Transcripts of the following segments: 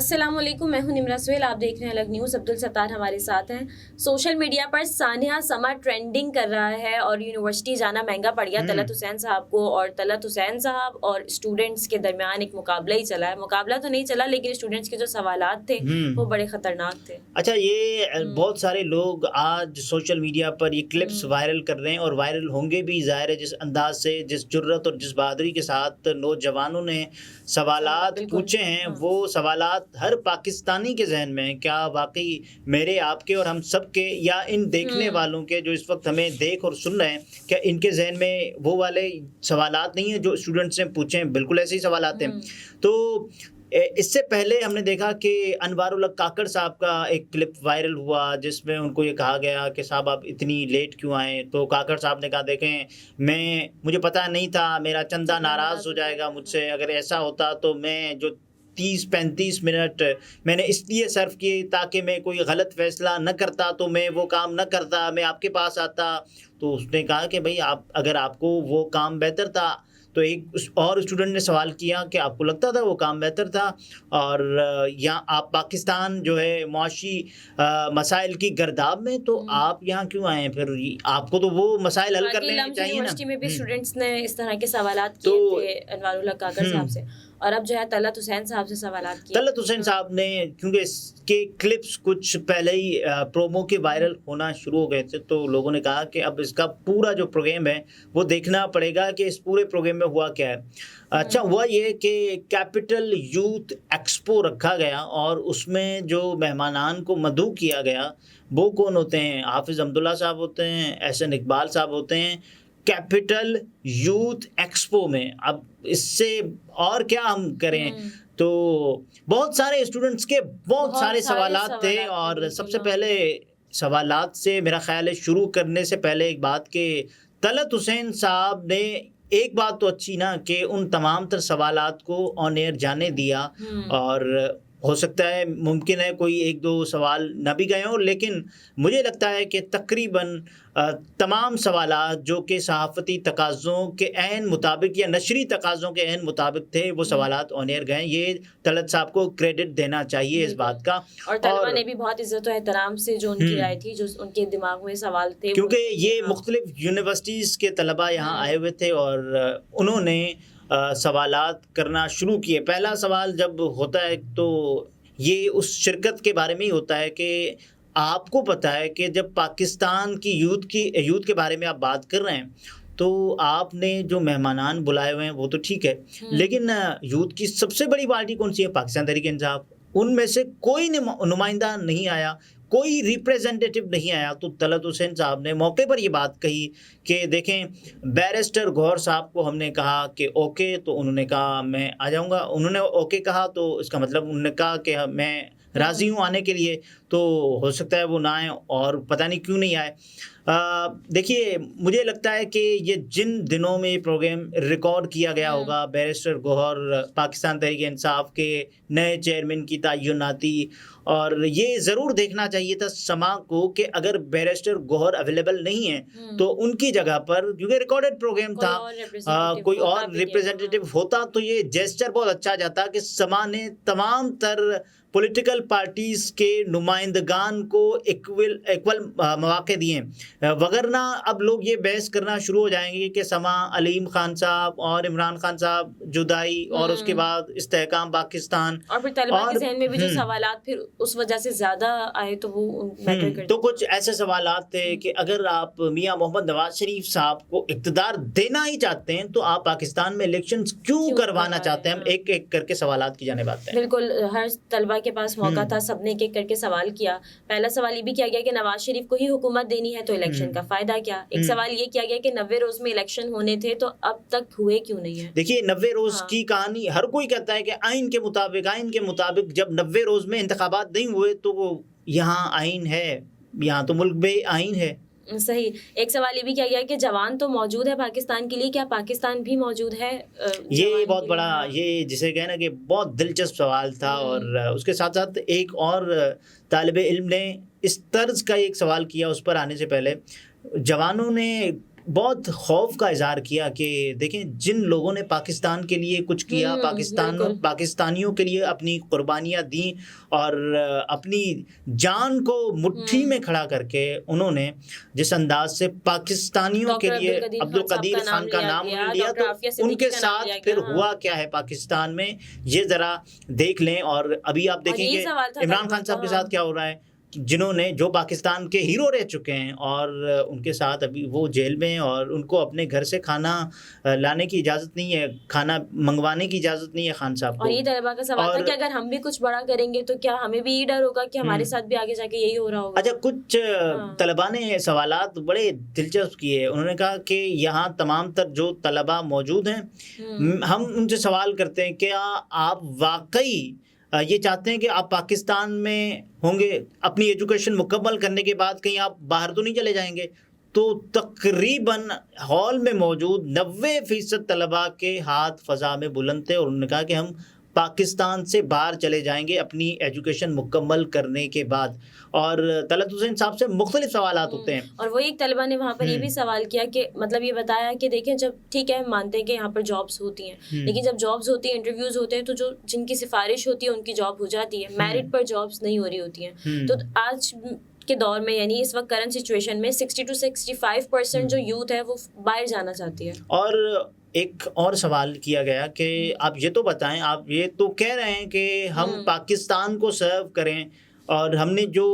السلام علیکم، میں ہوں نمرہ سہیل، آپ دیکھ رہے ہیں الگ نیوز۔ عبدالستار ہمارے ساتھ ہیں۔ سوشل میڈیا پر سانحہ سما ٹرینڈنگ کر رہا ہے اور یونیورسٹی جانا مہنگا پڑ گیا طلعت حسین صاحب کو، اور طلعت حسین صاحب اور اسٹوڈنٹس کے درمیان ایک مقابلہ ہی چلا ہے۔ مقابلہ تو نہیں چلا، لیکن اسٹوڈنٹس کے جو سوالات تھے وہ بڑے خطرناک تھے۔ اچھا، یہ بہت سارے لوگ آج سوشل میڈیا پر یہ کلپس وائرل کر رہے ہیں اور وائرل ہوں گے بھی، ظاہر ہے جس انداز سے، جس جرت اور جس بہادری کے ساتھ نوجوانوں نے سوالات پوچھے ہیں، وہ سوالات ہر پاکستانی کے ذہن میں ہیں۔ کیا واقعی میرے، آپ کے اور ہم سب کے، یا ان دیکھنے والوں کے جو اس وقت ہمیں دیکھ اور سن رہے ہیں، کیا ان کے ذہن میں وہ والے سوالات نہیں ہیں جو اسٹوڈنٹس نے پوچھے ہیں؟ بالکل ایسے ہی سوالات ہیں۔ تو اس سے پہلے ہم نے دیکھا کہ انوار الحق کاکڑ صاحب کا ایک کلپ وائرل ہوا جس میں ان کو یہ کہا گیا کہ صاحب آپ اتنی لیٹ کیوں آئے؟ تو کاکڑ صاحب نے کہا دیکھیں، مجھے پتہ نہیں تھا، میرا چندہ ناراض ہو جائے گا مجھ سے اگر ایسا ہوتا، تو میں جو 30-35 منٹ میں نے اس لیے صرف کیے تاکہ میں کوئی غلط فیصلہ نہ کرتا، تو میں وہ کام نہ کرتا، میں آپ کے پاس آتا۔ تو اس نے کہا کہ بھائی اگر آپ کو وہ کام بہتر تھا، تو ایک اور اسٹوڈنٹ نے سوال کیا کہ آپ کو لگتا تھا وہ کام بہتر تھا، اور یہاں آپ پاکستان جو ہے معاشی مسائل کی گرداب میں، تو آپ یہاں کیوں آئے ہیں؟ پھر آپ کو تو وہ مسائل حل کرنے چاہیے نا۔ یونیورسٹی میں بھی اسٹوڈنٹس نے اس طرح کے سوالات کیے تھے انوار الحق کاکڑ صاحب سے، اور اب جو ہے طلعت حسین صاحب سے سوالات کیے۔ طلعت حسین صاحب نے، کیونکہ اس کے کلپس کچھ پہلے ہی پرومو کے وائرل ہونا شروع ہو گئے تھے، تو لوگوں نے کہا کہ اب اس کا پورا جو پروگرام ہے وہ دیکھنا پڑے گا کہ اس پورے پروگرام میں ہوا کیا ہے۔ اچھا ہوا یہ کہ کیپٹل یوتھ ایکسپو رکھا گیا، اور اس میں جو مہمانان کو مدعو کیا گیا وہ کون ہوتے ہیں؟ حافظ حمداللہ صاحب ہوتے ہیں، احسن اقبال صاحب ہوتے ہیں کیپٹل یوتھ ایکسپو میں۔ اب اس سے اور کیا ہم کریں؟ تو بہت سارے اسٹوڈنٹس کے بہت سارے سوالات تھے، اور سب سے پہلے سوالات سے میرا خیال ہے شروع کرنے سے پہلے ایک بات کہ طلعت حسین صاحب نے ایک بات تو اچھی نا کہ ان تمام تر سوالات کو آن ایئر جانے دیا، اور ہو سکتا ہے ممکن ہے کوئی ایک دو سوال نہ بھی گئے ہوں، لیکن مجھے لگتا ہے کہ تقریباً تمام سوالات جو کہ صحافتی تقاضوں کے عین مطابق یا نشری تقاضوں کے عین مطابق تھے، وہ سوالات آن ایئر گئے۔ یہ طلعت صاحب کو کریڈٹ دینا چاہیے اس بات کا، اور طلبہ نے بھی بہت عزت و احترام سے جو ان کی رائے تھی، جو ان کے دماغ میں سوال تھے، کیونکہ یہ مختلف یونیورسٹیز کے طلبہ یہاں آئے ہوئے تھے اور انہوں نے سوالات کرنا شروع کیے۔ پہلا سوال جب ہوتا ہے تو یہ اس شرکت کے بارے میں ہی ہوتا ہے کہ آپ کو پتہ ہے کہ جب پاکستان کی یوتھ کے بارے میں آپ بات کر رہے ہیں، تو آپ نے جو مہمانان بلائے ہوئے ہیں وہ تو ٹھیک ہے، لیکن یوتھ کی سب سے بڑی پارٹی کون سی ہے؟ پاکستان تحریک انصاف۔ ان میں سے کوئی نمائندہ نہیں آیا، کوئی ریپریزنٹیٹو نہیں آیا۔ تو طلعت حسین صاحب نے موقع پر یہ بات کہی کہ دیکھیں، بیرسٹر گوہر صاحب کو ہم نے کہا کہ اوکے، تو انہوں نے کہا میں آ جاؤں گا۔ انہوں نے اوکے کہا تو اس کا مطلب انہوں نے کہا کہ میں راضی ہوں آنے کے لیے، تو ہو سکتا ہے وہ نہ آئیں، اور پتہ نہیں کیوں نہیں آئے۔ دیکھیے، مجھے لگتا ہے کہ یہ جن دنوں میں یہ پروگرام ریکارڈ کیا گیا ہوگا، بیرسٹر گوہر پاکستان تحریک انصاف کے نئے چیئرمین کی تعیناتی، اور یہ ضرور دیکھنا چاہیے تھا سما کو کہ اگر بیرسٹر گوہر اویلیبل نہیں ہیں تو ان کی جگہ پر، کیونکہ ریکارڈڈ پروگرام تھا، کوئی اور ریپریزنٹیٹو ہوتا تو یہ جیسچر بہت اچھا جاتا کہ سما نے تمام تر پولیٹیکل پارٹیز کے نمائندگان کو ایکول مواقع دیے، وگرنہ اب لوگ یہ بحث کرنا شروع ہو جائیں گے کہ سما، علیم خان صاحب اور عمران خان صاحب جدائی، اور اس کے بعد استحکام پاکستان، اور پھر طلبہ کے ذہن میں بھی جو سوالات پھر اس وجہ سے زیادہ آئے تو وہ میٹر کرتے۔ تو کچھ ایسے سوالات تھے کہ اگر آپ میاں محمد نواز شریف صاحب کو اقتدار دینا ہی چاہتے ہیں تو آپ پاکستان میں الیکشنز کیوں کروانا چاہتے ہیں؟ ہم ایک ایک کر کے سوالات کی جانب آتے ہیں۔ بالکل، ہر طلبہ کے پاس موقع تھا، سب نے ایک ایک کر کے سوال کیا۔ پہلا سوال یہ بھی کیا گیا کہ نواز شریف کو ہی حکومت دینی ہے تو الیکشن کا فائدہ کیا؟ ایک سوال یہ کیا گیا کہ 90 روز میں الیکشن ہونے تھے تو اب تک ہوئے کیوں نہیں ہیں؟ دیکھیے، 90 روز کی کہانی ہر کوئی کہتا ہے کہ آئین کے مطابق جب 90 روز میں انتخابات نہیں ہوئے تو وہ یہاں آئین ہے، یہاں تو ملک بے آئین ہے۔ صحیح۔ ایک سوال یہ بھی کیا گیا کہ جوان تو موجود ہے پاکستان کے لیے، کیا پاکستان بھی موجود ہے؟ یہ بہت بڑا، یہ جسے کہنا کہ بہت دلچسپ سوال تھا، اور اس کے ساتھ ساتھ ایک اور طالب علم نے اس طرز کا ایک سوال کیا۔ اس پر آنے سے پہلے جوانوں نے بہت خوف کا اظہار کیا کہ دیکھیں جن لوگوں نے پاکستان کے لیے کچھ کیا، پاکستانیوں کے لیے اپنی قربانیاں دیں اور اپنی جان کو مٹھی میں کھڑا کر کے انہوں نے جس انداز سے پاکستانیوں کے لیے عبدالقدیر خان کا نام لیا، تو ان کے ساتھ پھر ہوا کیا ہے پاکستان میں یہ ذرا دیکھ لیں. اور ابھی آپ دیکھیں کہ عمران خان صاحب کے ساتھ کیا ہو رہا ہے، جنہوں نے جو پاکستان کے ہیرو رہ چکے ہیں اور ان کے ساتھ ابھی وہ جیل میں ہیں اور ان کو اپنے گھر سے کھانا لانے کی اجازت نہیں ہے، کھانا منگوانے کی اجازت نہیں ہے خان صاحب کو. اور یہ طلبا کا سوال تھا کہ اگر ہم بھی کچھ بڑا کریں گے تو کیا ہمیں بھی یہ ڈر ہوگا کہ ہمارے ساتھ بھی آگے جا کے یہی ہو رہا ہوگا. اچھا، کچھ طلبا نے سوالات بڑے دلچسپ کیے. انہوں نے کہا کہ یہاں تمام تر جو طلبا موجود ہیں، ہم ان سے سوال کرتے ہیں کیا آپ واقعی یہ چاہتے ہیں کہ آپ پاکستان میں ہوں گے، اپنی ایجوکیشن مکمل کرنے کے بعد کہیں آپ باہر تو نہیں چلے جائیں گے؟ تو تقریباً ہال میں موجود 90% طلباء کے ہاتھ فضا میں بلند تھے اور انہوں نے کہا کہ ہم پاکستان سے باہر چلے جائیں گے اپنی ایجوکیشن مکمل کرنے کے بعد. اور طلعت حسین صاحب سے مختلف سوالات ہوتے ہیں. اور وہ ایک طلبہ نے وہاں پر یہ بھی سوال کیا کہ مطلب یہ بتایا کہ دیکھیں جب ٹھیک ہے ہم مانتے ہیں کہ یہاں پر جابس ہوتی ہیں، لیکن جب جابس ہوتی ہیں، انٹرویوز ہوتے ہیں، تو جو جن کی سفارش ہوتی ہے ان کی جاب ہو جاتی ہے، میرٹ پر جابس نہیں ہو رہی ہوتی ہیں. تو آج کے دور میں یعنی اس وقت کرنٹ سچویشن میں 60 to 65% جو یوتھ ہے وہ باہر جانا چاہتی ہے. اور ایک اور سوال کیا گیا کہ آپ یہ تو بتائیں، آپ یہ تو کہہ رہے ہیں کہ ہم پاکستان کو سرو کریں اور ہم نے جو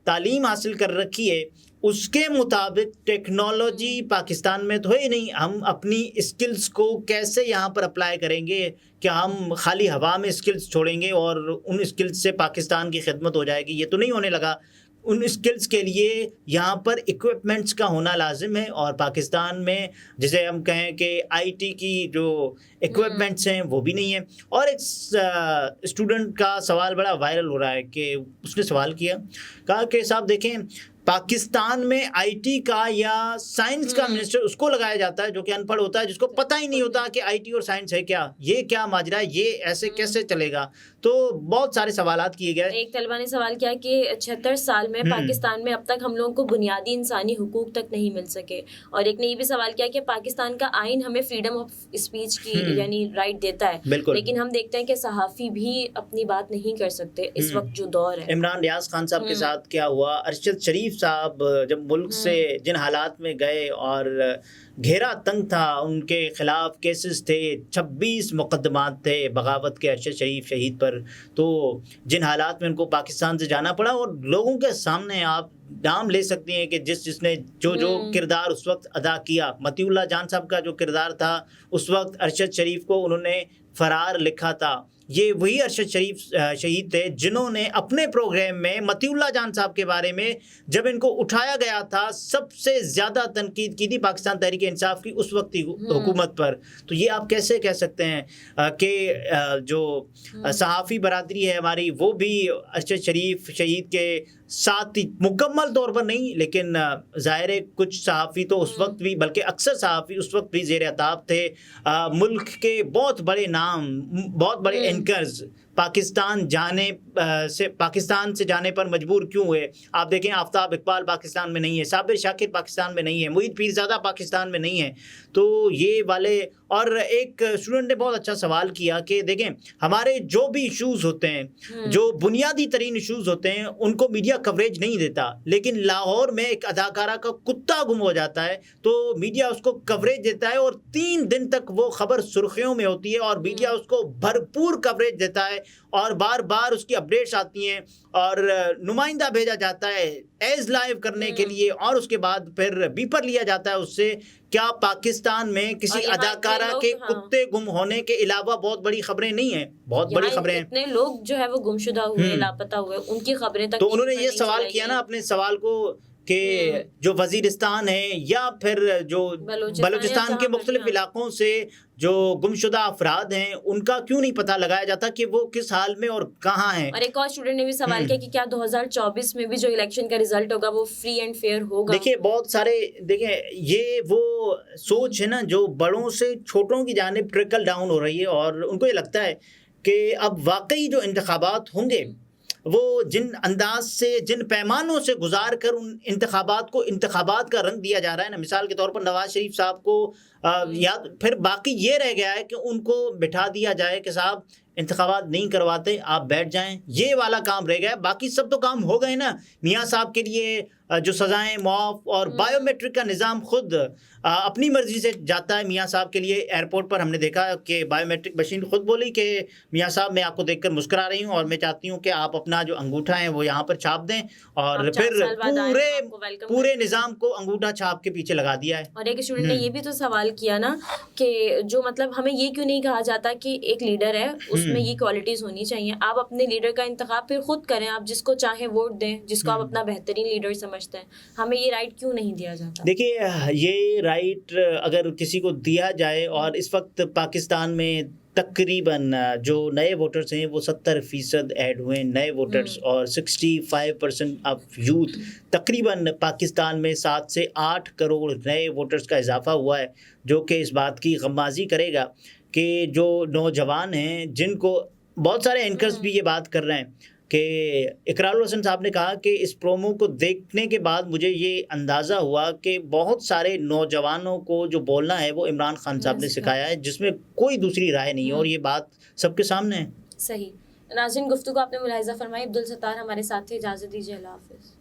تعلیم حاصل کر رکھی ہے اس کے مطابق ٹیکنالوجی پاکستان میں تو ہے ہی نہیں، ہم اپنی اسکلز کو کیسے یہاں پر اپلائی کریں گے؟ کیا ہم خالی ہوا میں اسکلز چھوڑیں گے اور ان اسکلز سے پاکستان کی خدمت ہو جائے گی؟ یہ تو نہیں ہونے لگا. ان اسکلز کے لیے یہاں پر ایکوپمنٹس کا ہونا لازم ہے، اور پاکستان میں جسے ہم کہیں کہ آئی ٹی کی جو ایکوپمنٹس ہیں وہ بھی نہیں ہیں. اور ایک اسٹوڈنٹ کا سوال بڑا وائرل ہو رہا ہے کہ اس نے سوال کیا، کہا کہ صاحب دیکھیں پاکستان میں آئی ٹی کا یا سائنس کا منسٹر اس کو لگایا جاتا ہے جو کہ ان پڑھ ہوتا ہے، جس کو پتہ ہی نہیں ہوتا کہ آئی ٹی اور سائنس ہے کیا، یہ کیا ماجرا ہے، یہ ایسے کیسے چلے گا؟ تو بہت سارے سوالات کیے گئے. ایک طلبہ نے سوال کیا کہ 76 سال میں پاکستان میں اب تک ہم لوگوں کو بنیادی انسانی حقوق تک نہیں مل سکے. اور ایک نے یہ بھی سوال کیا کہ پاکستان کا آئین ہمیں فریڈم آف اسپیچ کی یعنی رائٹ دیتا ہے، لیکن ہم دیکھتے ہیں کہ صحافی بھی اپنی بات نہیں کر سکتے اس وقت جو دور ہے. عمران ریاض خان صاحب کے ساتھ کیا ہوا؟ ارشد شریف صاحب جب ملک سے جن حالات میں گئے اور گھیرا تنگ تھا، ان کے خلاف کیسز تھے، 26 مقدمات تھے بغاوت کے ارشد شریف شہید پر، تو جن حالات میں ان کو پاکستان سے جانا پڑا، اور لوگوں کے سامنے آپ نام لے سکتے ہیں کہ جس نے جو کردار اس وقت ادا کیا. متی اللہ جان صاحب کا جو کردار تھا اس وقت ارشد شریف کو انہوں نے فرار لکھا تھا. یہ وہی ارشد شریف شہید تھے جنہوں نے اپنے پروگرام میں متی اللہ جان صاحب کے بارے میں جب ان کو اٹھایا گیا تھا سب سے زیادہ تنقید کی تھی پاکستان تحریک انصاف کی اس وقت حکومت پر. تو یہ آپ کیسے کہہ سکتے ہیں کہ جو صحافی برادری ہے ہماری وہ بھی ارشد شریف شہید کے ساتھ مکمل طور پر نہیں، لیکن ظاہر ہے کچھ صحافی تو اس وقت بھی، بلکہ اکثر صحافی اس وقت بھی زیر عتاب تھے. ملک کے بہت بڑے نام، بہت بڑے اینکرز پاکستان سے جانے پر مجبور کیوں ہوئے؟ آپ دیکھیں آفتاب اقبال پاکستان میں نہیں ہے، صابر شاکر پاکستان میں نہیں ہے، معید پیرزادہ پاکستان میں نہیں ہے. تو یہ والے، اور ایک اسٹوڈنٹ نے بہت اچھا سوال کیا کہ دیکھیں ہمارے جو بھی ایشوز ہوتے ہیں، جو بنیادی ترین ایشوز ہوتے ہیں، ان کو میڈیا کوریج نہیں دیتا، لیکن لاہور میں ایک اداکارہ کا کتا گم ہو جاتا ہے تو میڈیا اس کو کوریج دیتا ہے اور 3 دن تک وہ خبر سرخیوں میں ہوتی ہے اور میڈیا اس کو بھرپور کوریج دیتا ہے اور بار بار اس کی اپڈیٹس آتی ہیں اور نمائندہ بھیجا جاتا ہے ایز لائیو کرنے کے لیے، اور اس کے بعد پھر بیپر لیا جاتا ہے اس سے. کیا پاکستان میں کسی اداکارہ کے کتے گم ہونے کے علاوہ بہت بڑی خبریں نہیں ہیں؟ بہت بڑی خبریں ہیں. اتنے لوگ جو ہے وہ گمشدہ ہوئے، لاپتہ ہوئے، ان کی خبریں تک. تو انہوں نے یہ سوال کیا نا اپنے سوال کو کہ جو وزیرستان ہے یا پھر جو بلوچستان کے مختلف علاقوں سے جو گمشدہ افراد ہیں ان کا کیوں نہیں پتہ لگایا جاتا کہ وہ کس حال میں اور کہاں ہیں؟ اور ایک اور اسٹوڈنٹ نے بھی سوال کیا کہ کیا 2024 میں بھی جو الیکشن کا رزلٹ ہوگا وہ فری اینڈ فیئر ہوگا؟ دیکھیے بہت سارے، دیکھیں یہ وہ سوچ ہے نا جو بڑوں سے چھوٹوں کی جانب ٹرکل ڈاؤن ہو رہی ہے، اور ان کو یہ لگتا ہے کہ اب واقعی جو انتخابات ہوں گے وہ جن انداز سے جن پیمانوں سے گزار کر ان انتخابات کو انتخابات کا رنگ دیا جا رہا ہے نا، مثال کے طور پر نواز شریف صاحب کو یاد، پھر باقی یہ رہ گیا ہے کہ ان کو بٹھا دیا جائے کہ صاحب انتخابات نہیں کرواتے، آپ بیٹھ جائیں، یہ والا کام رہ گیا ہے۔ باقی سب تو کام ہو گئے نا۔ میاں صاحب کے لیے جو سزائیں معاف، اور بائیو میٹرک کا نظام خود اپنی مرضی سے جاتا ہے میاں صاحب کے لیے۔ ایئرپورٹ پر ہم نے دیکھا کہ بائیو میٹرک مشین خود بولی کہ میاں صاحب میں آپ کو دیکھ کر مسکرا رہی ہوں اور میں چاہتی ہوں کہ آپ اپنا جو انگوٹھا ہے وہ یہاں پر چھاپ دیں، اور آپ 4 پھر سال بعد آئے، ہم آپ کو welcome پورے کرتے ہیں۔ نظام کو انگوٹھا چھاپ کے پیچھے لگا دیا ہے۔ اور ایک اسٹوڈنٹ نے یہ بھی تو سوال کیا نا کہ جو مطلب ہمیں یہ کیوں نہیں کہا جاتا کہ ایک لیڈر ہے اس میں یہ کوالٹیز ہونی چاہیے، آپ اپنے لیڈر کا انتخاب پھر خود کریں، آپ جس کو چاہیں ووٹ دیں، جس کو آپ اپنا بہترین لیڈر سمجھتے ہیں، ہمیں یہ رائٹ کیوں نہیں دیا جاتا؟ دیکھیے یہ رائٹ اگر کسی کو دیا جائے، اور اس وقت پاکستان میں تقریباً جو نئے ووٹرز ہیں وہ 70% ایڈ ہوئے ہیں نئے ووٹرز، اور 65% آف یوتھ، تقریباً پاکستان میں 7 سے 8 کروڑ نئے ووٹرز کا اضافہ ہوا ہے، جو کہ اس بات کی غمازی کرے گا کہ جو نوجوان ہیں، جن کو بہت سارے اینکرز بھی یہ بات کر رہے ہیں کہ اقرار الحسن صاحب نے کہا کہ اس پرومو کو دیکھنے کے بعد مجھے یہ اندازہ ہوا کہ بہت سارے نوجوانوں کو جو بولنا ہے وہ عمران خان صاحب نے سکھایا ہے، جس میں کوئی دوسری رائے نہیں ہے، اور یہ بات سب کے سامنے ہے۔ صحیح۔ ناظرین، گفتگو آپ نے ملاحظہ فرمائی، عبدالستار ہمارے ساتھ تھے، اجازت دیجیے، اللہ حافظ۔